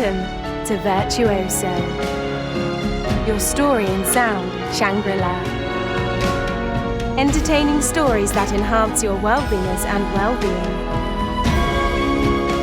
Welcome to Virtuoso, your story in sound Shangri-La. Entertaining stories that enhance your well-beingers and well-being.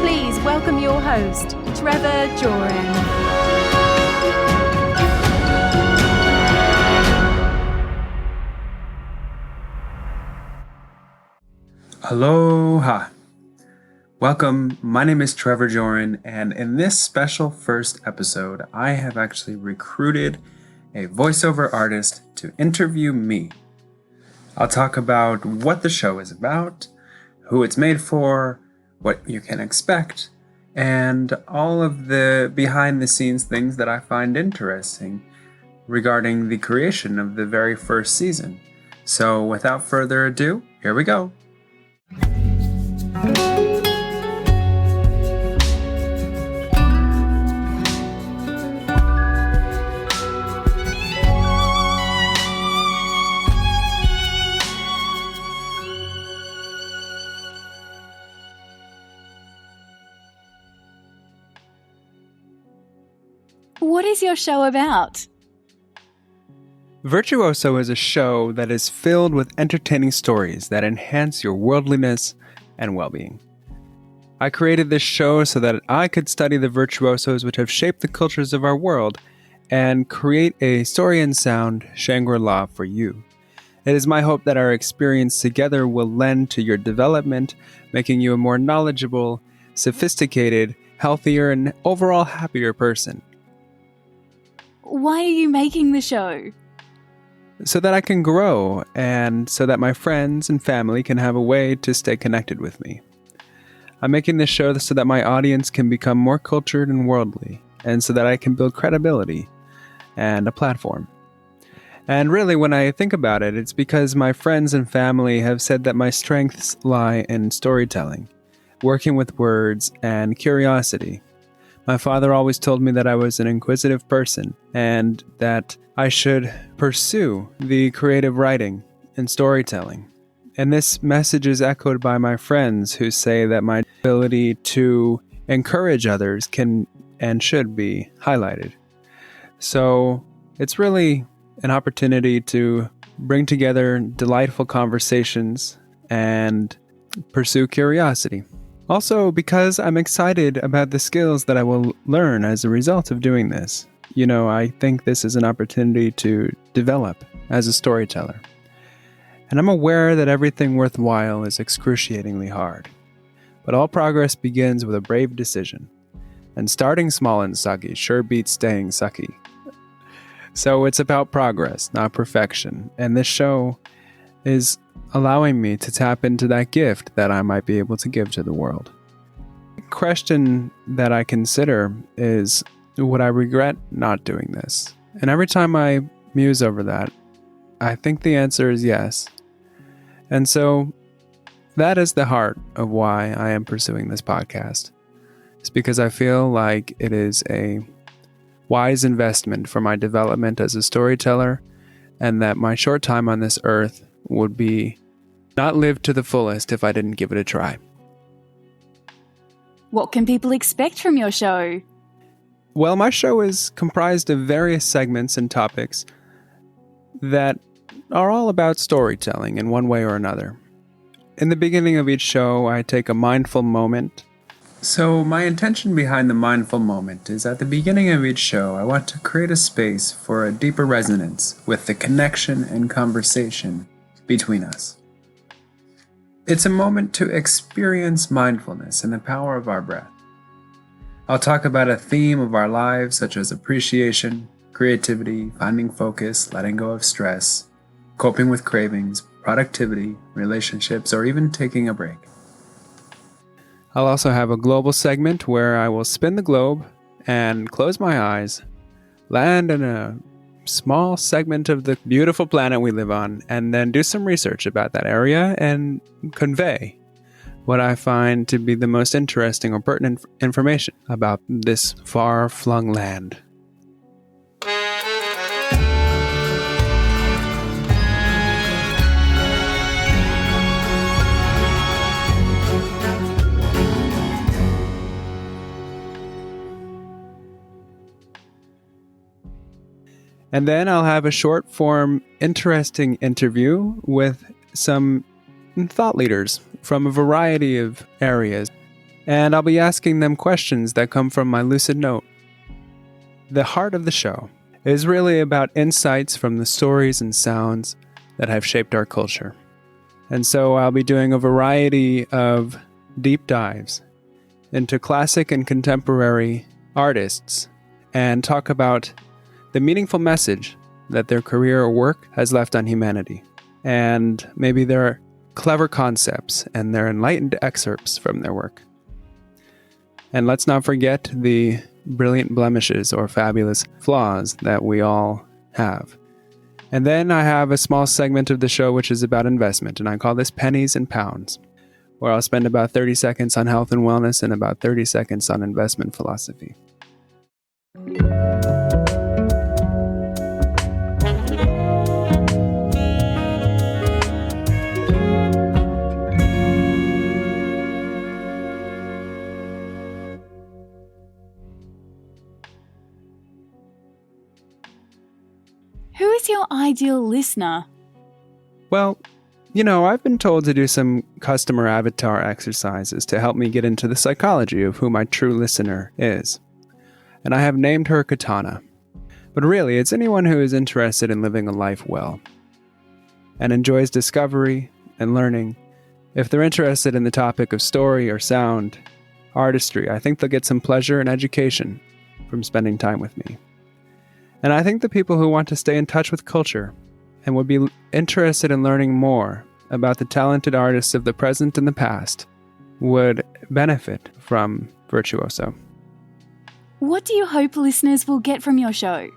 Please welcome your host, Trevor Joran. Aloha! Welcome, my name is Trevor Joran, and in this special first episode, I have actually recruited a voiceover artist to interview me. I'll talk about what the show is about, who it's made for, what you can expect, and all of the behind-the-scenes things that I find interesting regarding the creation of the very first season. So without further ado, here we go. What is your show about? Virtuoso is a show that is filled with entertaining stories that enhance your worldliness and well-being. I created this show so that I could study the virtuosos which have shaped the cultures of our world and create a story and sound Shangri-La for you. It is my hope that our experience together will lend to your development, making you a more knowledgeable, sophisticated, healthier, and overall happier person. Why are you making the show? So that I can grow, and so that my friends and family can have a way to stay connected with me. I'm making this show so that my audience can become more cultured and worldly, and so that I can build credibility and a platform. And really, when I think about it, it's because my friends and family have said that my strengths lie in storytelling, working with words, and curiosity. My father always told me that I was an inquisitive person and that I should pursue the creative writing and storytelling. And this message is echoed by my friends who say that my ability to encourage others can and should be highlighted. So it's really an opportunity to bring together delightful conversations and pursue curiosity. Also, because I'm excited about the skills that I will learn as a result of doing this. I think this is an opportunity to develop as a storyteller. And I'm aware that everything worthwhile is excruciatingly hard. But all progress begins with a brave decision. And starting small and sucky sure beats staying sucky. So it's about progress, not perfection. And this show is allowing me to tap into that gift that I might be able to give to the world. The question that I consider is, would I regret not doing this? And every time I muse over that, I think the answer is yes. And so that is the heart of why I am pursuing this podcast. It's because I feel like it is a wise investment for my development as a storyteller, and that my short time on this earth would be not lived to the fullest if I didn't give it a try. What can people expect from your show? Well, my show is comprised of various segments and topics that are all about storytelling in one way or another. In the beginning of each show, I take a mindful moment. So my intention behind the mindful moment is at the beginning of each show, I want to create a space for a deeper resonance with the connection and conversation between us. It's a moment to experience mindfulness and the power of our breath. I'll talk about a theme of our lives such as appreciation, creativity, finding focus, letting go of stress, coping with cravings, productivity, relationships, or even taking a break. I'll also have a global segment where I will spin the globe and close my eyes, land in a small segment of the beautiful planet we live on, and then do some research about that area and convey what I find to be the most interesting or pertinent information about this far-flung land. And then I'll have a short form, interesting interview with some thought leaders from a variety of areas. And I'll be asking them questions that come from my lucid note. The heart of the show is really about insights from the stories and sounds that have shaped our culture. And so I'll be doing a variety of deep dives into classic and contemporary artists and talk about the meaningful message that their career or work has left on humanity, and maybe their clever concepts and their enlightened excerpts from their work. And let's not forget the brilliant blemishes or fabulous flaws that we all have. And then I have a small segment of the show which is about investment, and I call this Pennies and Pounds, where I'll spend about 30 seconds on health and wellness and about 30 seconds on investment philosophy. Who is your ideal listener? Well, I've been told to do some customer avatar exercises to help me get into the psychology of who my true listener is. And I have named her Katana. But really, it's anyone who is interested in living a life well and enjoys discovery and learning. If they're interested in the topic of story or sound, artistry, I think they'll get some pleasure and education from spending time with me. And I think the people who want to stay in touch with culture and would be interested in learning more about the talented artists of the present and the past would benefit from Virtuoso. What do you hope listeners will get from your show?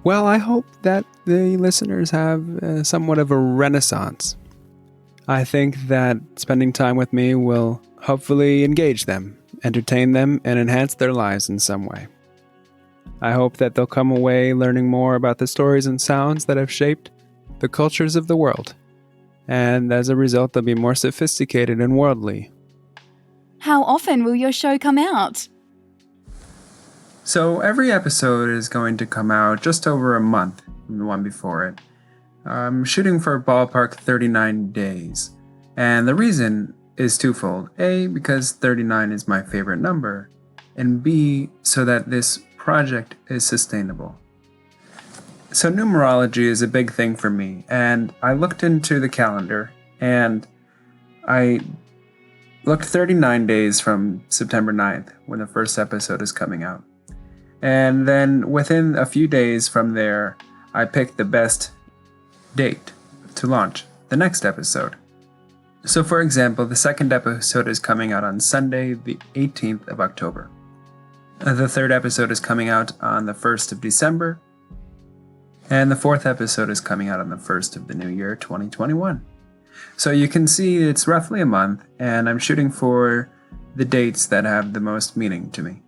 Well, I hope that the listeners have somewhat of a renaissance. I think that spending time with me will hopefully engage them, entertain them, and enhance their lives in some way. I hope that they'll come away learning more about the stories and sounds that have shaped the cultures of the world. And as a result, they'll be more sophisticated and worldly. How often will your show come out? So every episode is going to come out just over a month from the one before it. I'm shooting for ballpark 39 days. And the reason is twofold. A, because 39 is my favorite number. And B, so that this project is sustainable. So numerology is a big thing for me, and I looked into the calendar, and I looked 39 days from September 9th, when the first episode is coming out. And then within a few days from there, I picked the best date to launch the next episode. So for example, the second episode is coming out on Sunday, the 18th of October. The third episode is coming out on the 1st of December. And the fourth episode is coming out on the 1st of the new year, 2021. So you can see it's roughly a month, and I'm shooting for the dates that have the most meaning to me.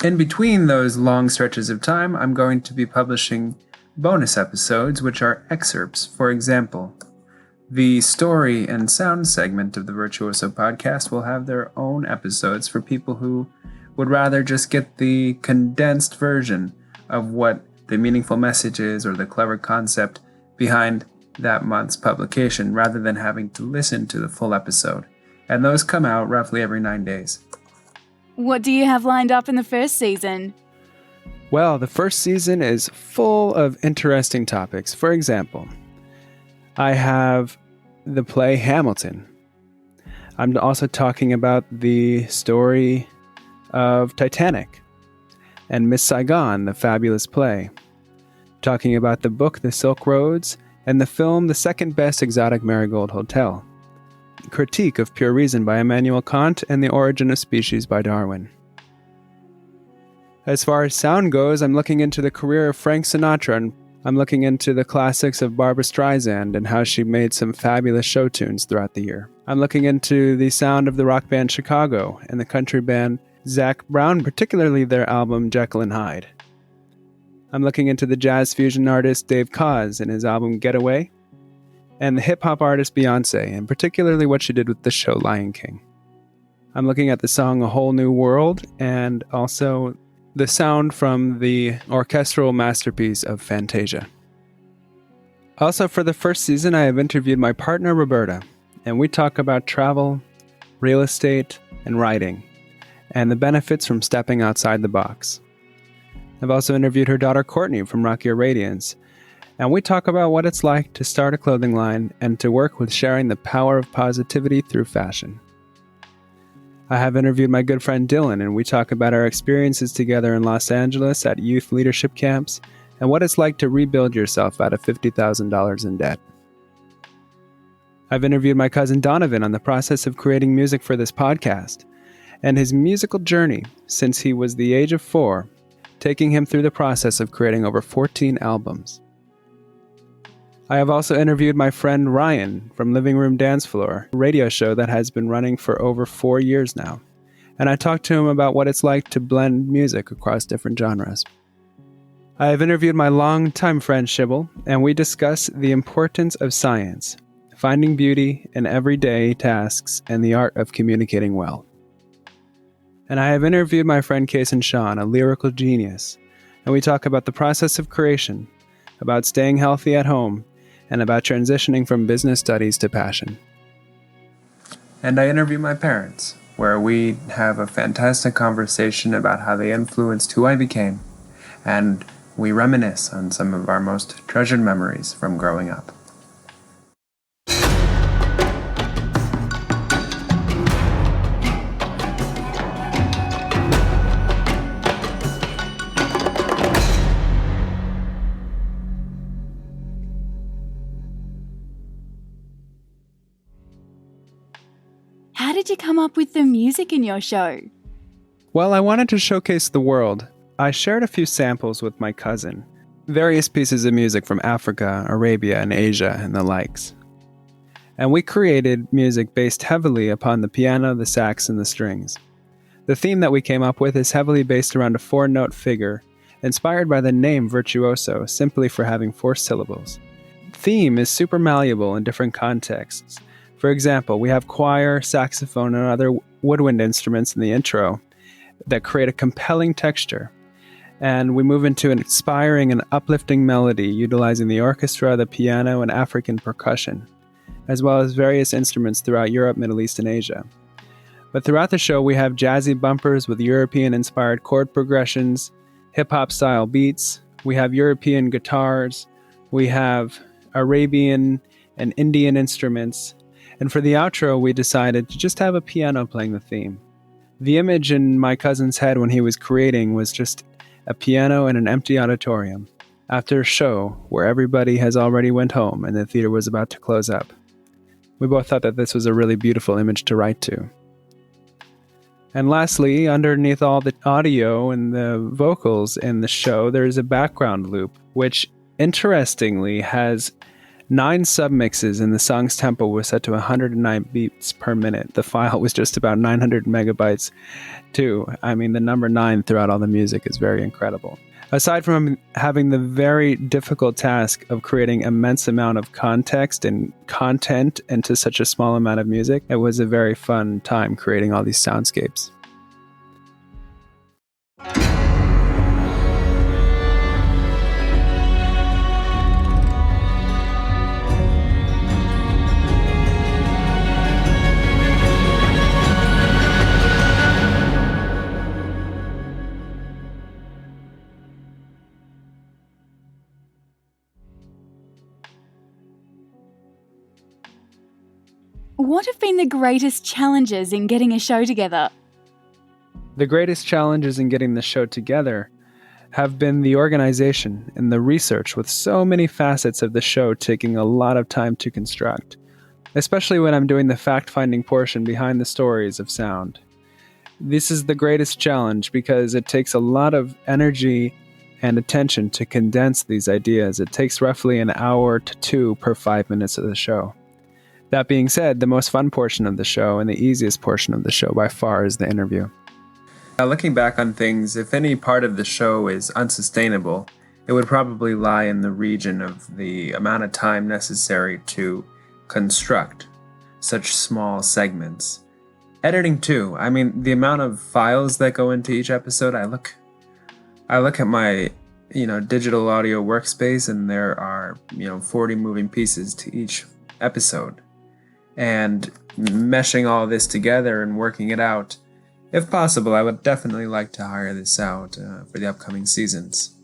In between those long stretches of time, I'm going to be publishing bonus episodes, which are excerpts. For example, the story and sound segment of the Virtuoso podcast will have their own episodes for people who would rather just get the condensed version of what the meaningful message is or the clever concept behind that month's publication rather than having to listen to the full episode. And those come out roughly every 9 days. What do you have lined up in the first season? Well, the first season is full of interesting topics. For example, I have the play Hamilton. I'm also talking about the story of Titanic and Miss Saigon, the fabulous play. Talking about the book The Silk Roads and the film The Second Best Exotic Marigold Hotel. Critique of Pure Reason by Immanuel Kant and The Origin of Species by Darwin. As far as sound goes, I'm looking into the career of Frank Sinatra, and I'm looking into the classics of Barbra Streisand and how she made some fabulous show tunes throughout the year. I'm looking into the sound of the rock band Chicago and the country band Zac Brown, particularly their album Jekyll and Hyde. I'm looking into the jazz fusion artist Dave Koz and his album Getaway, and the hip-hop artist Beyoncé, and particularly what she did with the show Lion King. I'm looking at the song A Whole New World, and also the sound from the orchestral masterpiece of Fantasia. Also, for the first season, I have interviewed my partner, Roberta, and we talk about travel, real estate, and writing, and the benefits from stepping outside the box. I've also interviewed her daughter, Courtney, from Rock Your Radiance, and we talk about what it's like to start a clothing line and to work with sharing the power of positivity through fashion. I have interviewed my good friend Dylan, and we talk about our experiences together in Los Angeles at youth leadership camps and what it's like to rebuild yourself out of $50,000 in debt. I've interviewed my cousin Donovan on the process of creating music for this podcast and his musical journey since he was the age of 4, taking him through the process of creating over 14 albums. I have also interviewed my friend Ryan from Living Room Dance Floor, a radio show that has been running for over 4 years now, and I talked to him about what it's like to blend music across different genres. I have interviewed my longtime friend Shibble, and we discuss the importance of science, finding beauty in everyday tasks, and the art of communicating well. And I have interviewed my friend Kason Sean, a lyrical genius, and we talk about the process of creation, about staying healthy at home, and about transitioning from business studies to passion. And I interview my parents, where we have a fantastic conversation about how they influenced who I became, and we reminisce on some of our most treasured memories from growing up. How did you come up with the music in your show? Well, I wanted to showcase the world. I shared a few samples with my cousin, various pieces of music from Africa, Arabia, and Asia, and the likes. And we created music based heavily upon the piano, the sax, and the strings. The theme that we came up with is heavily based around a 4-note figure, inspired by the name Virtuoso, simply for having 4 syllables. Theme is super malleable in different contexts. For example, we have choir, saxophone, and other woodwind instruments in the intro that create a compelling texture. And we move into an inspiring and uplifting melody utilizing the orchestra, the piano, and African percussion, as well as various instruments throughout Europe, Middle East, and Asia. But throughout the show, we have jazzy bumpers with European-inspired chord progressions, hip-hop style beats, we have European guitars, we have Arabian and Indian instruments, and for the outro, we decided to just have a piano playing the theme. The image in my cousin's head when he was creating was just a piano in an empty auditorium, after a show where everybody has already went home and the theater was about to close up. We both thought that this was a really beautiful image to write to. And lastly, underneath all the audio and the vocals in the show, there's a background loop, which interestingly has 9 submixes, and the song's tempo was set to 109 beats per minute. The file was just about 900 megabytes too. I mean, the number 9 throughout all the music is very incredible. Aside from having the very difficult task of creating immense amount of context and content into such a small amount of music, it was a very fun time creating all these soundscapes. What have been the greatest challenges in getting a show together? The greatest challenges in getting the show together have been the organization and the research, with so many facets of the show taking a lot of time to construct, especially when I'm doing the fact-finding portion behind the stories of sound. This is the greatest challenge because it takes a lot of energy and attention to condense these ideas. It takes roughly an hour to 2 per 5 minutes of the show. That being said, the most fun portion of the show and the easiest portion of the show by far is the interview. Now, looking back on things, if any part of the show is unsustainable, it would probably lie in the region of the amount of time necessary to construct such small segments. Editing too. I mean, the amount of files that go into each episode, I look I look at my, digital audio workspace, and there are, 40 moving pieces to each episode. And meshing all this together and working it out, if possible, I would definitely like to hire this out for the upcoming seasons.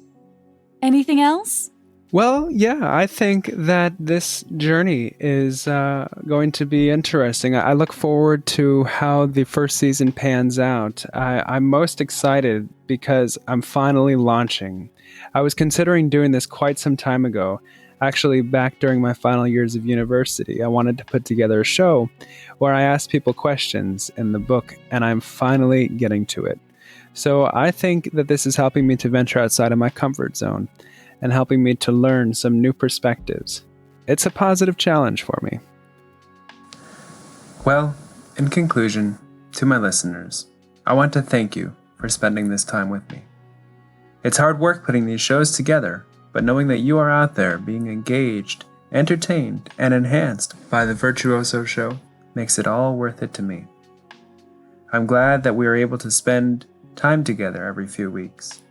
Anything else? Well, yeah, I think that this journey is going to be interesting. I look forward to how the first season pans out. I'm most excited because I'm finally launching. I was considering doing this quite some time ago. Actually, back during my final years of university, I wanted to put together a show where I asked people questions in the book, and I'm finally getting to it. So I think that this is helping me to venture outside of my comfort zone and helping me to learn some new perspectives. It's a positive challenge for me. Well, in conclusion, to my listeners, I want to thank you for spending this time with me. It's hard work putting these shows together, but knowing that you are out there being engaged, entertained, and enhanced by the Virtuoso show makes it all worth it to me. I'm glad that we are able to spend time together every few weeks.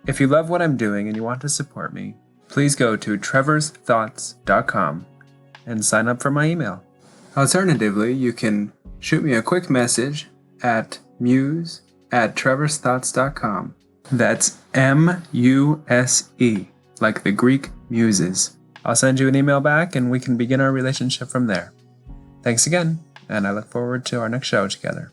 If you love what I'm doing and you want to support me, please go to trevorsthoughts.com and sign up for my email. Alternatively, you can shoot me a quick message at muse@trevorsthoughts.com. That's MUSE, like the Greek muses. I'll send you an email back and we can begin our relationship from there. Thanks again, and I look forward to our next show together.